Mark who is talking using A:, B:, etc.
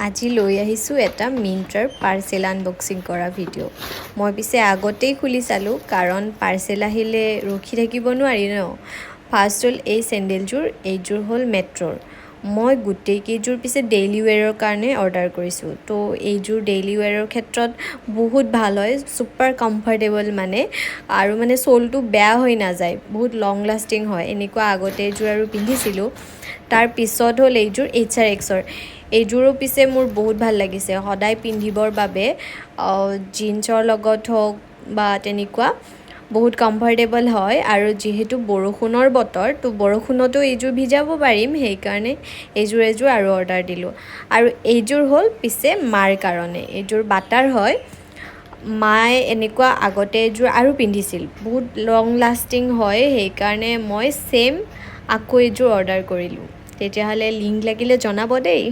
A: আজি লৈ আহিছোঁ এটা মিন্ট্ৰাৰ পাৰ্চেল আনবক্সিং কৰা ভিডিঅ'। মই পিছে আগতেই খুলি চালোঁ কাৰণ পাৰ্চেল আহিলে ৰখি থাকিব নোৱাৰি ন। ফাৰ্ষ্ট হ'ল এই চেণ্ডেলযোৰ, এইযোৰ হ'ল মেট্ৰ'ৰ। মই গোটেইকেইযোৰ পিছে ডেইলি ৱেৰৰ কাৰণে অৰ্ডাৰ কৰিছোঁ। তো এইযোৰ ডেইলি ৱেৰৰ ক্ষেত্ৰত বহুত ভাল হয়, ছুপাৰ কমফৰ্টেবল আৰু চ'লটো বেয়া হৈ নাযায়, বহুত লং লাষ্টিং হয়। এনেকুৱা আগতে এইযোৰ আৰু পিন্ধিছিলোঁ। তাৰ পিছত হ'ল এইযোৰ HRXৰ। এইযোৰো পিছে মোৰ বহুত ভাল লাগিছে, সদায় পিন্ধিবৰ বাবে জিন্সৰ লগত হওক বা তেনেকুৱা বহুত কমফৰ্টেবল হয়। আৰু যিহেতু বৰষুণৰ বতৰ, তো বৰষুণতো এইযোৰ ভিজাব পাৰিম, সেইকাৰণে এইযোৰ আৰু অৰ্ডাৰ দিলোঁ। আৰু এইযোৰ হ'ল পিছে মাৰ কাৰণে, এইযোৰ বাটাৰ হয়। মায়ে এনেকুৱা আগতে এইযোৰ আৰু পিন্ধিছিল, বহুত লং লাষ্টিং হয়, সেইকাৰণে মই আকৌ এইযোৰ অৰ্ডাৰ কৰিলোঁ। তেতিয়াহ'লে লিংক লাগিলে জনাব দেই।